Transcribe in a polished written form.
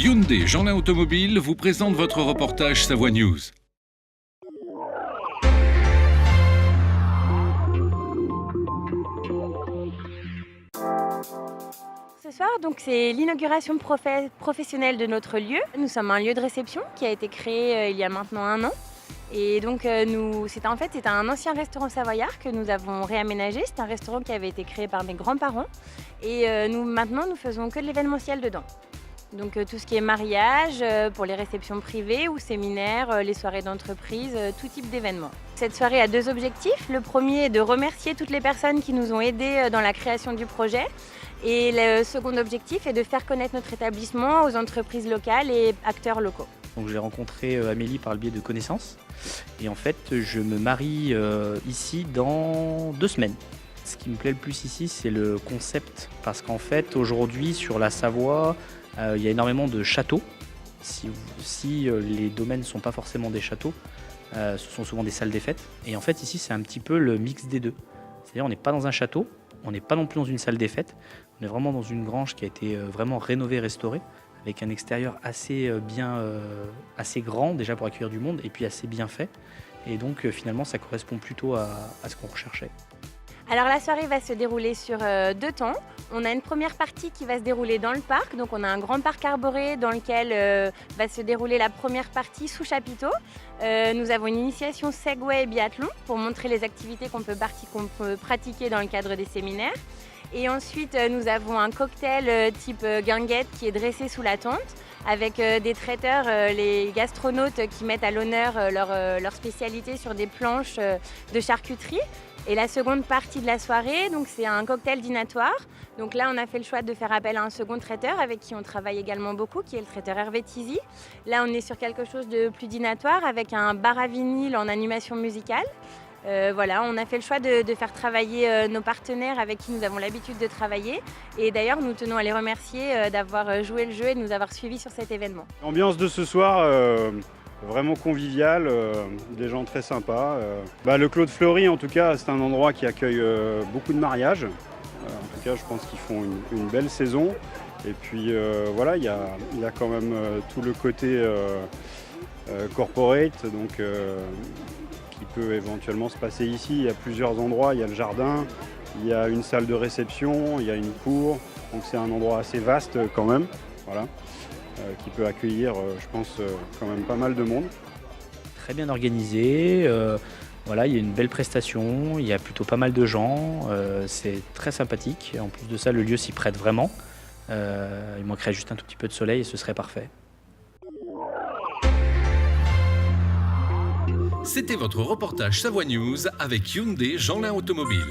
Hyundai Jeanlin Automobile vous présente votre reportage Savoie News. Ce soir, donc, c'est l'inauguration professionnelle de notre lieu. Nous sommes un lieu de réception qui a été créé il y a maintenant 1 an. Et donc, c'est un ancien restaurant savoyard que nous avons réaménagé. C'est un restaurant qui avait été créé par mes grands-parents. Et maintenant, nous faisons que de l'événementiel dedans. Donc tout ce qui est mariage, pour les réceptions privées ou séminaires, les soirées d'entreprise, tout type d'événements. Cette soirée a 2 objectifs. Le premier est de remercier toutes les personnes qui nous ont aidés dans la création du projet. Et le second objectif est de faire connaître notre établissement aux entreprises locales et acteurs locaux. Donc j'ai rencontré Amélie par le biais de connaissances. Et en fait, je me marie ici dans 2 semaines. Ce qui me plaît le plus ici, c'est le concept. Parce qu'en fait, aujourd'hui, sur la Savoie, il y a énormément de châteaux. Si les domaines ne sont pas forcément des châteaux, ce sont souvent des salles des fêtes. Et en fait, ici, c'est un petit peu le mix des deux. C'est-à-dire, on n'est pas dans un château, on n'est pas non plus dans une salle des fêtes. On est vraiment dans une grange qui a été vraiment rénovée, restaurée, avec un extérieur assez grand déjà pour accueillir du monde, et puis assez bien fait. Et donc, finalement, ça correspond plutôt à ce qu'on recherchait. Alors la soirée va se dérouler sur 2 temps. On a une première partie qui va se dérouler dans le parc. Donc on a un grand parc arboré dans lequel va se dérouler la première partie sous chapiteau. Nous avons une initiation Segway et biathlon pour montrer les activités qu'on peut pratiquer dans le cadre des séminaires. Et ensuite nous avons un cocktail type guinguette qui est dressé sous la tente avec des traiteurs, les gastronautes qui mettent à l'honneur leur spécialité sur des planches de charcuterie. Et la seconde partie de la soirée, donc c'est un cocktail dînatoire. Donc là, on a fait le choix de faire appel à un second traiteur avec qui on travaille également beaucoup, qui est le traiteur Hervé Tizy. Là, on est sur quelque chose de plus dînatoire avec un bar à vinyle en animation musicale. Voilà, on a fait le choix de faire travailler nos partenaires avec qui nous avons l'habitude de travailler. Et d'ailleurs, nous tenons à les remercier d'avoir joué le jeu et de nous avoir suivis sur cet événement. L'ambiance de ce soir, vraiment conviviale, des gens très sympas. Le Clos de Fleury, en tout cas, c'est un endroit qui accueille beaucoup de mariages. En tout cas, je pense qu'ils font une belle saison. Et puis voilà, il y a quand même tout le côté corporate, donc qui peut éventuellement se passer ici. Il y a plusieurs endroits, il y a le jardin, il y a une salle de réception, il y a une cour. Donc c'est un endroit assez vaste quand même, voilà, qui peut accueillir, je pense, quand même pas mal de monde. Très bien organisé, voilà, il y a une belle prestation, il y a plutôt pas mal de gens, c'est très sympathique. En plus de ça, le lieu s'y prête vraiment. Il manquerait juste un tout petit peu de soleil et ce serait parfait. C'était votre reportage Savoie News avec Hyundai Jeanlin Automobile.